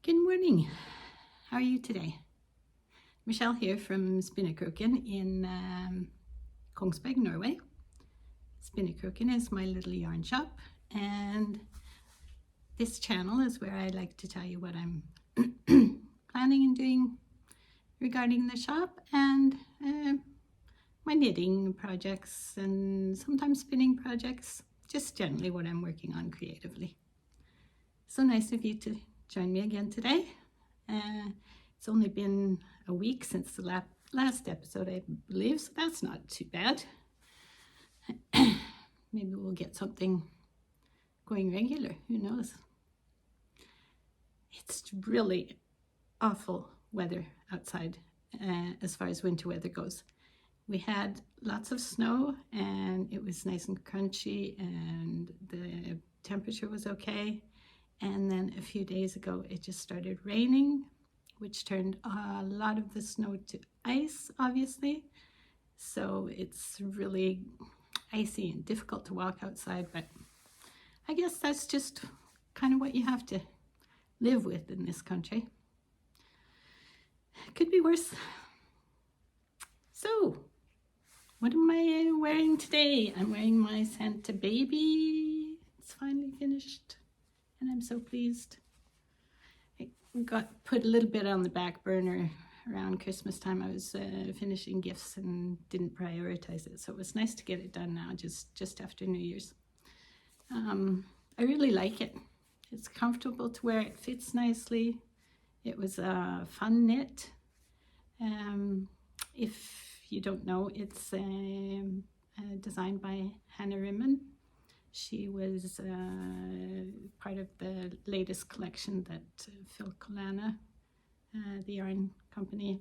Good morning. How are you today? Michelle here from Spinnekroken in Kongsberg, Norway. Spinnekroken is my little yarn shop, and this channel is where I like to tell you what I'm planning and doing regarding the shop and my knitting projects and sometimes spinning projects, just generally what I'm working on creatively. So nice of you to join me again today. It's only been a week since the last episode, I believe, so that's not too bad. Maybe we'll get something going regular, who knows. It's really awful weather outside as far as winter weather goes. We had lots of snow and it was nice and crunchy and the temperature was okay. And then a few days ago, it just started raining, which turned a lot of the snow to ice, obviously. So it's really icy and difficult to walk outside, but I guess that's just kind of what you have to live with in this country. Could be worse. So, what am I wearing today? I'm wearing my Santa Baby. It's finally finished. And I'm so pleased. I got put a little bit on the back burner around Christmas time. I was finishing gifts and didn't prioritize it. So it was nice to get it done now, just after New Year's. I really like it. It's comfortable to wear. It fits nicely. It was a fun knit. If you don't know, it's designed by Hanne Rimmen. She was part of the latest collection that Filcolana, the yarn company,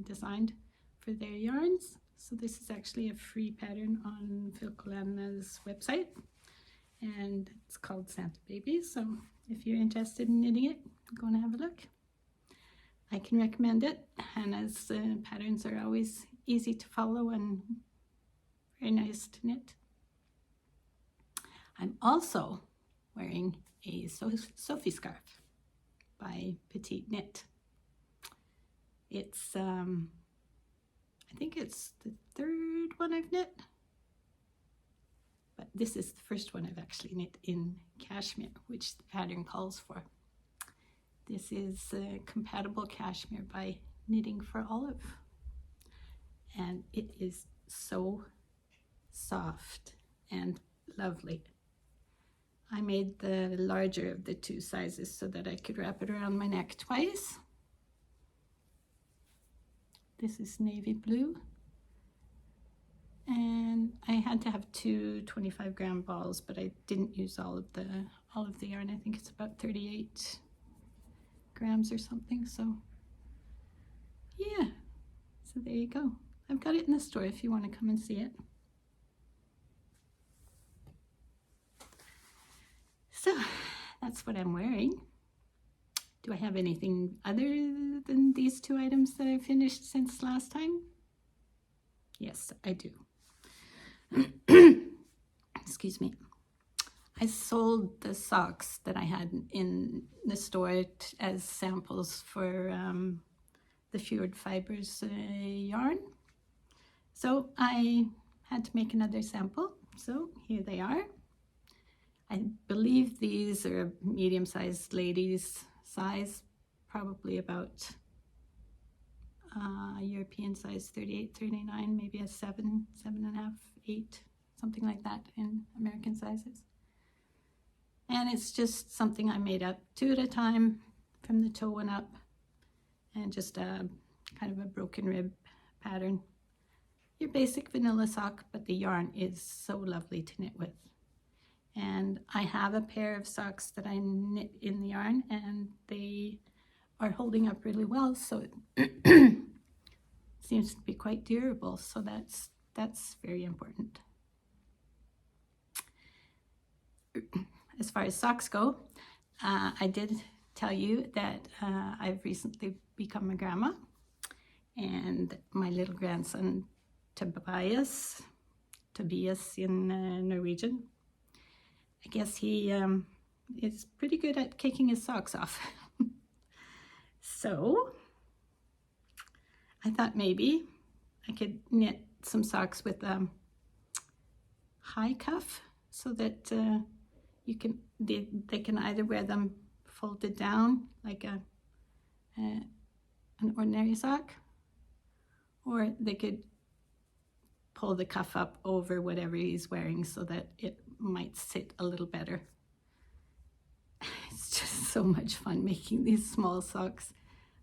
designed for their yarns. So this is actually a free pattern on Filcolana's website, and it's called Santa Baby. So if you're interested in knitting it, go and have a look. I can recommend it. Hannah's patterns are always easy to follow and very nice to knit. I'm also wearing a Sophie Scarf by PetiteKnit. It's, I think it's the third one I've knit, but this is the first one I've actually knit in cashmere, which the pattern calls for. This is compatible cashmere by Knitting for Olive, and it is so soft and lovely. I made the larger of the two sizes so that I could wrap it around my neck twice. This is navy blue. And I had to have two 25-gram balls, but I didn't use all of the yarn. I think it's about 38 grams or something. So yeah, so there you go. I've got it in the store if you want to come and see it. So that's what I'm wearing. Do I have anything other than these two items that I finished since last time? Yes, I do. Excuse me. I sold the socks that I had in the store as samples for the Fjord Fibres yarn. So I had to make another sample. So here they are. I believe these are medium-sized ladies size, probably about European size 38, 39, maybe a 7, 7.5, 8, something like that in American sizes. And it's just something I made up 2 at a time from the toe and up, and just a kind of a broken rib pattern. Your basic vanilla sock, but the yarn is so lovely to knit with. And I have a pair of socks that I knit in the yarn, and they are holding up really well, so it seems to be quite durable, so that's very important. As far as socks go, I did tell you that I've recently become a grandma, and my little grandson Tobias in Norwegian, I guess he is pretty good at kicking his socks off. So I thought maybe I could knit some socks with a high cuff so that they can either wear them folded down like an ordinary sock, or they could pull the cuff up over whatever he's wearing so that it might sit a little better. It's just so much fun making these small socks.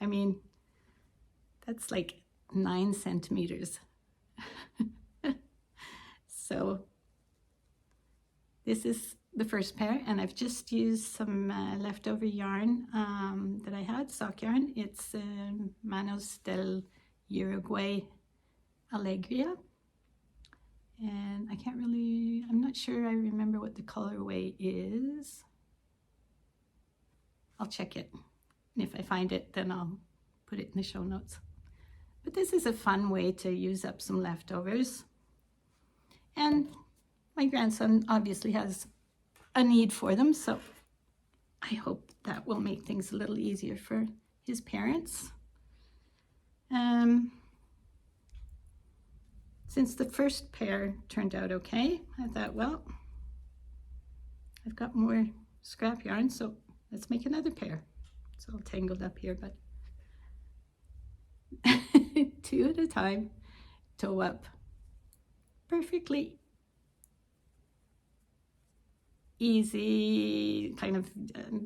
I mean, that's like 9 centimeters. So this is the first pair, and I've just used some leftover yarn that I had, sock yarn. It's Manos del Uruguay Alegria. And I'm not sure I remember what the colorway is. I'll check it. And if I find it, then I'll put it in the show notes. But this is a fun way to use up some leftovers. And my grandson obviously has a need for them, so I hope that will make things a little easier for his parents. Since the first pair turned out okay, I thought, well, I've got more scrap yarn, so let's make another pair. It's all tangled up here, but 2 at a time, toe up. Perfectly easy, kind of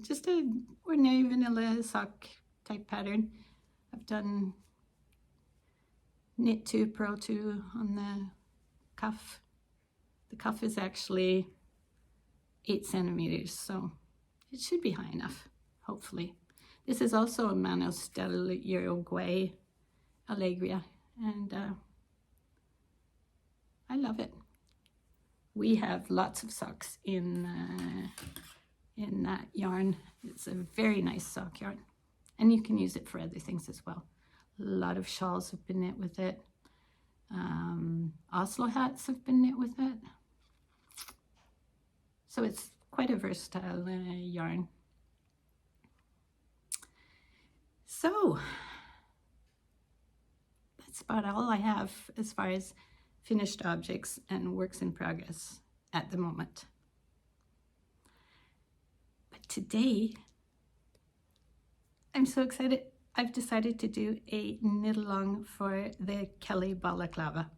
just a ordinary vanilla sock type pattern. I've done knit 2, purl 2 on the cuff. The cuff is actually 8 centimeters, so it should be high enough, hopefully. This is also a Manos del Uruguay Alegria, and I love it. We have lots of socks in that yarn. It's a very nice sock yarn, and you can use it for other things as well. A lot of shawls have been knit with it. Oslo hats have been knit with it. So it's quite a versatile yarn. So that's about all I have as far as finished objects and works in progress at the moment. But today, I'm so excited. I've decided to do a knit along for the Kelly Balaclava.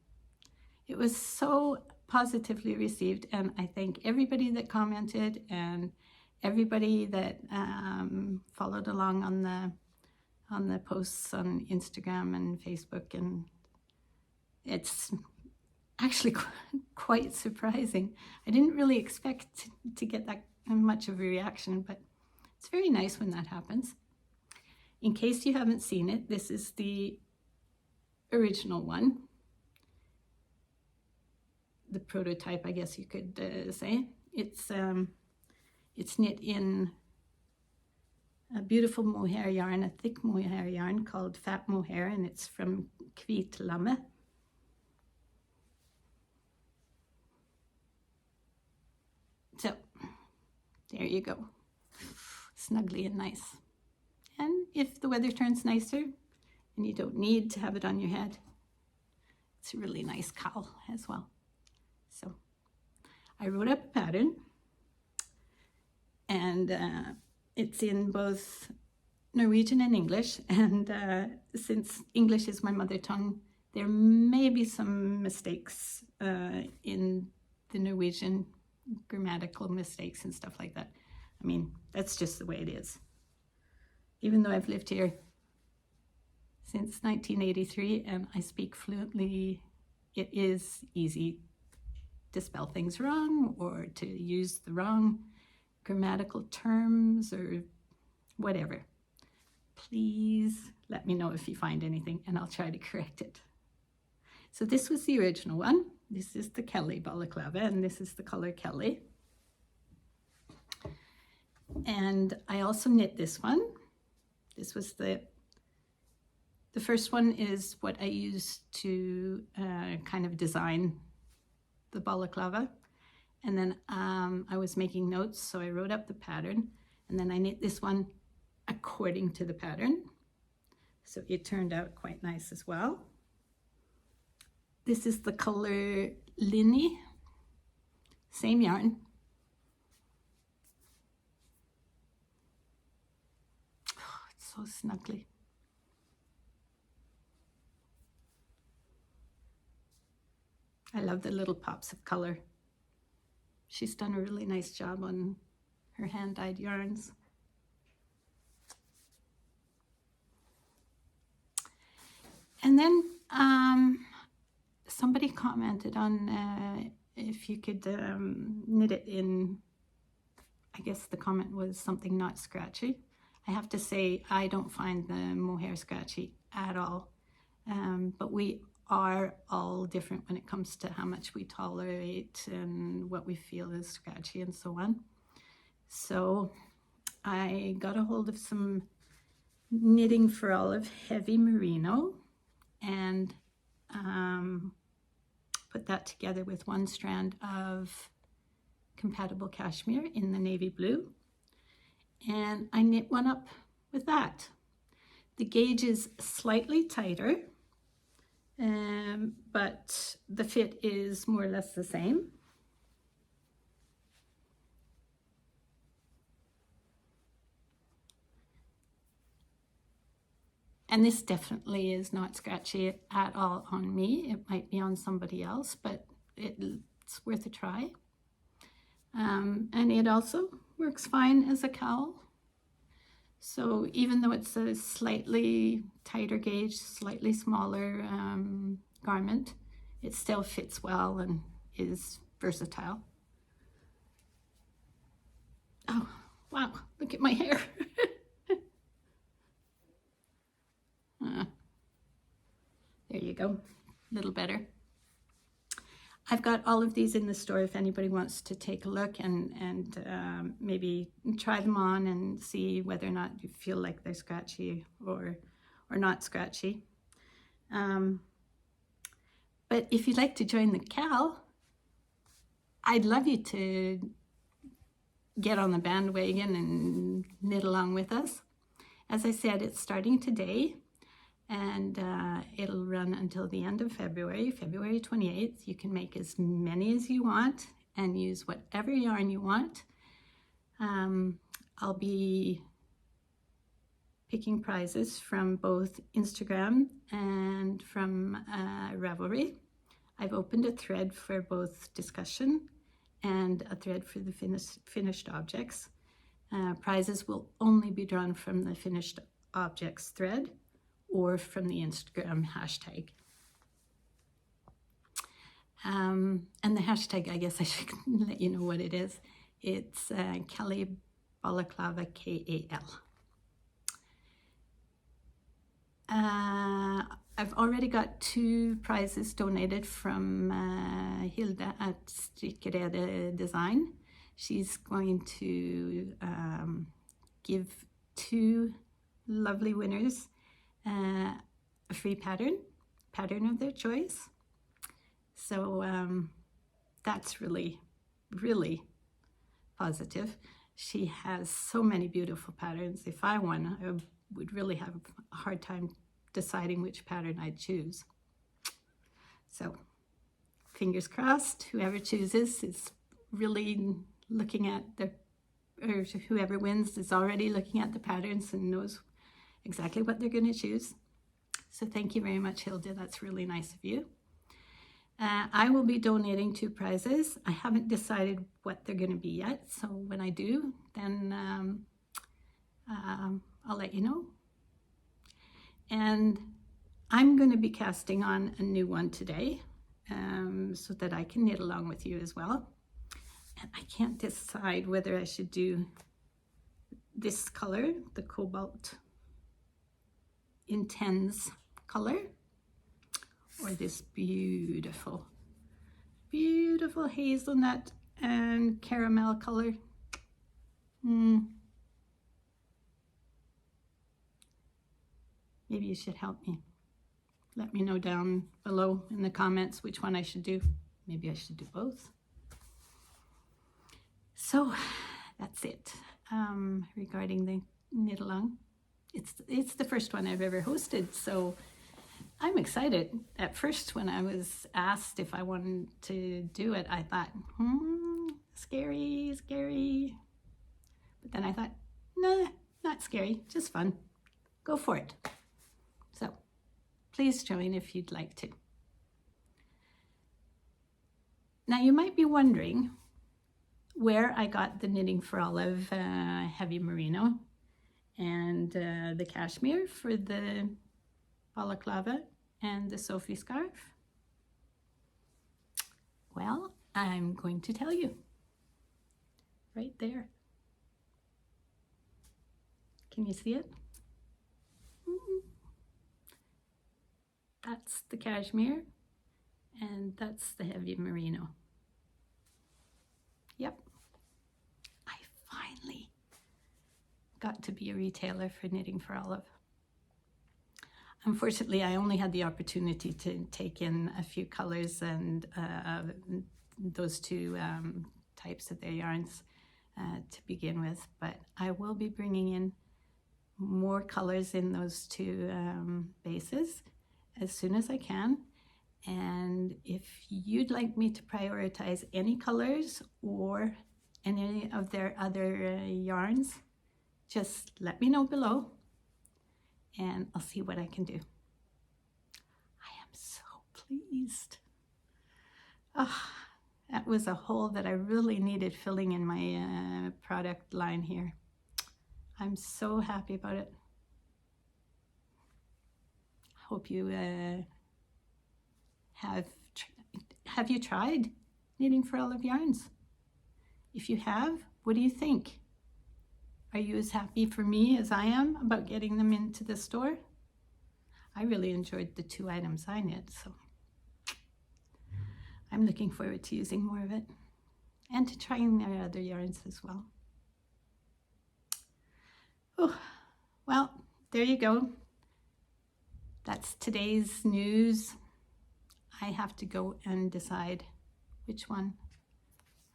It was so positively received, and I thank everybody that commented and everybody that followed along on the posts on Instagram and Facebook, and it's actually quite surprising. I didn't really expect to get that much of a reaction, but it's very nice when that happens. In case you haven't seen it, this is the original one. The prototype, I guess you could say. It's knit in a beautiful mohair yarn, a thick mohair yarn called Fat Mohair, and it's from Kvitlamme. So there you go, snuggly and nice. And if the weather turns nicer and you don't need to have it on your head, it's a really nice cowl as well. So I wrote up a pattern, and it's in both Norwegian and English, and since English is my mother tongue, there may be some mistakes in the Norwegian, grammatical mistakes and stuff like that. I mean, that's just the way it is. Even though I've lived here since 1983 and I speak fluently, it is easy to spell things wrong or to use the wrong grammatical terms or whatever. Please let me know if you find anything and I'll try to correct it. So this was the original one. This is the Kelly Balaclava, and this is the color Kelly. And I also knit this one. This was the first one is what I used to kind of design the balaclava. And then I was making notes, so I wrote up the pattern, and then I knit this one according to the pattern. So it turned out quite nice as well. This is the color Linny, same yarn. Oh, it's so snuggly. I love the little pops of color. She's done a really nice job on her hand-dyed yarns. And then somebody commented on if you could knit it in, I guess the comment was something not scratchy. I have to say I don't find the mohair scratchy at all, but we are all different when it comes to how much we tolerate and what we feel is scratchy and so on. So I got a hold of some Knitting for Olive heavy merino and put that together with one strand of compatible cashmere in the navy blue, and I knit one up with that. The gauge is slightly tighter, but the fit is more or less the same. And this definitely is not scratchy at all on me. It might be on somebody else, but it's worth a try. And it also works fine as a cowl. So even though it's a slightly tighter gauge, slightly smaller garment, it still fits well and is versatile. Oh, wow, look at my hair. There you go, a little better. I've got all of these in the store if anybody wants to take a look and maybe try them on and see whether or not you feel like they're scratchy or not scratchy. But if you'd like to join the KAL, I'd love you to get on the bandwagon and knit along with us. As I said, it's starting today. And it'll run until the end of February 28th. You can make as many as you want and use whatever yarn you want. I'll be picking prizes from both Instagram and from Ravelry. I've opened a thread for both discussion and a thread for the finished objects. Prizes will only be drawn from the finished objects thread or from the Instagram hashtag. And the hashtag, I guess I should let you know what it is. It's Kelly Balaclava KAL. I've already got 2 prizes donated from Hilda at Strickerede Design. She's going to give 2 lovely winners a free pattern of their choice. So that's really, really positive. She has so many beautiful patterns. If I won, I would really have a hard time deciding which pattern I'd choose. So fingers crossed, whoever chooses is really looking at or whoever wins is already looking at the patterns and knows exactly what they're going to choose. So thank you very much, Hilda. That's really nice of you. I will be donating 2 prizes. I haven't decided what they're going to be yet. So when I do, then I'll let you know. And I'm going to be casting on a new one today so that I can knit along with you as well. And I can't decide whether I should do this color, the Cobalt Intense color, or this beautiful hazelnut and caramel color. Maybe you should help me. Let me know down below in the comments which one I should do. Maybe I should do both. So that's it regarding the knit along. it's the first one I've ever hosted, so I'm excited. At first, when I was asked if I wanted to do it, I thought, scary. But then I thought, nah, not scary, just fun. Go for it. So please join if you'd like to. Now you might be wondering where I got the Knitting for Olive heavy merino and the cashmere for the balaclava and the Sophie Scarf. Well, I'm going to tell you right there. Can you see it? That's the cashmere and that's the heavy merino. Yep, I finally got to be a retailer for Knitting for Olive. Unfortunately, I only had the opportunity to take in a few colors and those two types of their yarns to begin with, but I will be bringing in more colors in those two bases as soon as I can. And if you'd like me to prioritize any colors or any of their other yarns, just let me know below and I'll see what I can do. I am so pleased. That was a hole that I really needed filling in my product line here. I'm so happy about it. Hope you have you tried Knitting for Olive yarns? If you have, what do you think? Are you as happy for me as I am about getting them into the store? I really enjoyed the 2 items I knit, so I'm looking forward to using more of it and to trying their other yarns as well. Oh, well, there you go. That's today's news. I have to go and decide which one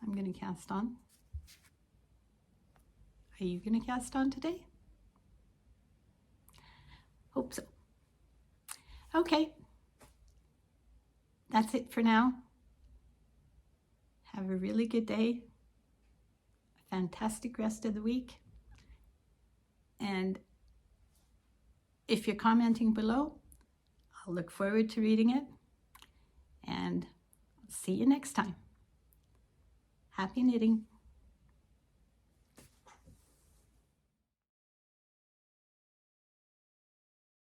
I'm going to cast on. Are you going to cast on today? Hope so. Okay, that's it for now. Have a really good day, a fantastic rest of the week, and if you're commenting below, I'll look forward to reading it, and see you next time. Happy knitting.